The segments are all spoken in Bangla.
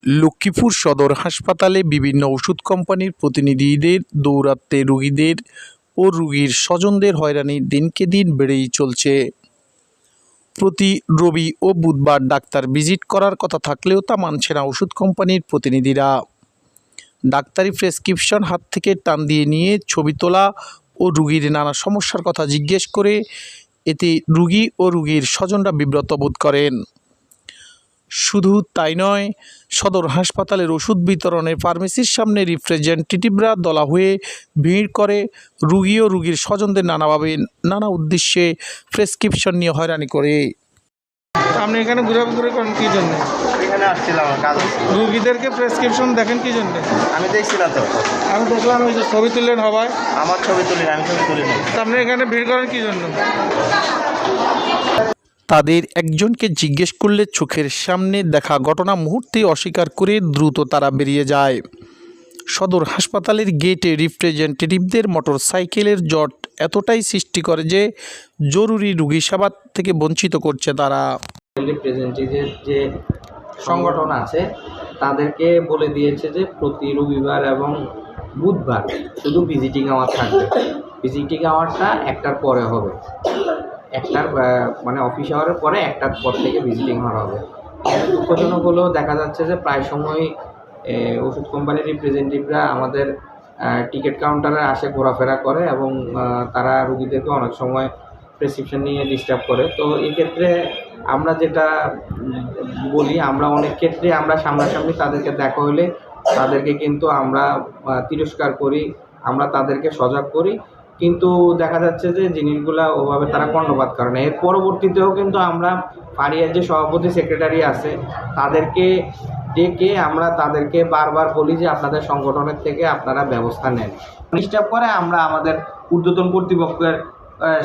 লক্ষ্মীপুর সদর হাসপাতালে বিভিন্ন ওষুধ কোম্পানির প্রতিনিধিদের দৌরাত্ম্যে রোগীদের ও রোগীর স্বজনদের হয়রানি দিনকে দিন বেড়েই চলছে। প্রতি রবি ও বুধবার ডাক্তার ভিজিট করার কথা থাকলেও তা মানছে না ওষুধ কোম্পানির প্রতিনিধিরা। ডাক্তারি প্রেসক্রিপশন হাত থেকে টান দিয়ে নিয়ে ছবি তোলা ও রোগীর নানা সমস্যার কথা জিজ্ঞেস করে এতে রোগী ও রোগীর স্বজনরা বিব্রত বোধ করেন। শুধু তাই নয়, সদর হাসপাতালের ওষুধ বিতরণের ফার্মেসির সামনে রিপ্রেজেন্টেটিভরা দলা হয়ে ভিড় করে রোগী ও রোগীর স্বজনদের নানাভাবে নানা উদ্দেশ্যে প্রেসক্রিপশন নিয়ে হয়রানি করে। আপনি এখানে ঘুরে করেন কী জন্য? এখানে আসছিলাম কাজ। রুগীদেরকে প্রেসক্রিপশন দেখেন কী জন্য? আমি দেখছি না তো। আমি দেখলাম ওই যে ছবি তুললেন হবায়। আমার ছবি তুলি না, আমি ছবি তুলি না। আপনি এখানে ভিড় করেন কী জন্য? তাদের একজনকে জিজ্ঞেস করলে চোখের সামনে দেখা ঘটনা মুহূর্তে অস্বীকার করে দ্রুত তারা বেরিয়ে যায়। সদর হাসপাতালের গেটে রিপ্রেজেন্টেটিভদের মোটর সাইকেলের জট এতটাই সৃষ্টি করে যে জরুরি রোগী সেবা থেকে বঞ্চিত করছে তারা। রিপ্রেজেন্টেটিভের যে সংগঠন আছে তাদেরকে বলে দিয়েছে যে প্রতি রবিবার এবং বুধবার শুধু ভিজিটিং আওয়ার থাকবে। ভিজিটিং আওয়ারটা 1টার পরে হবে, 1টার মানে অফিস আওয়ারের পরে 1টার পর থেকে ভিজিটিং আওয়ার হবে। দুঃখজনক হলেও দেখা যাচ্ছে যে প্রায় সময় ওষুধ কোম্পানির রিপ্রেজেন্টেটিভরা আমাদের টিকিট কাউন্টারে আসে, ঘোরাফেরা করে এবং তারা রুগীদেরকে অনেক সময় প্রেসক্রিপশন নিয়ে ডিস্টার্ব করে। তো এক্ষেত্রে আমরা যেটা বলি, আমরা অনেক ক্ষেত্রে আমরা সামনাসামনি তাদেরকে দেখা হলে তাদেরকে কিন্তু আমরা তিরস্কার করি, আমরা তাদেরকে সজাগ করি, কিন্তু দেখা যাচ্ছে যে জিনিসগুলা ওভাবে তারা কর্ণপাত করে না। এর পরবর্তীতেও কিন্তু আমরা ফারিয়ার যে সভাপতি সেক্রেটারি আছে তাদেরকে ডেকে আমরা তাদেরকে বারবার বলি যে আপনাদের সংগঠনের থেকে আপনারা ব্যবস্থা নেন। ডিস্টার্ব করে আমরা আমাদের ঊর্ধ্বতন কর্তৃপক্ষের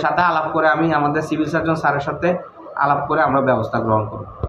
সাথে আলাপ করে, আমি আমাদের সিভিল সার্জন স্যারের সাথে আলাপ করে আমরা ব্যবস্থা গ্রহণ করব।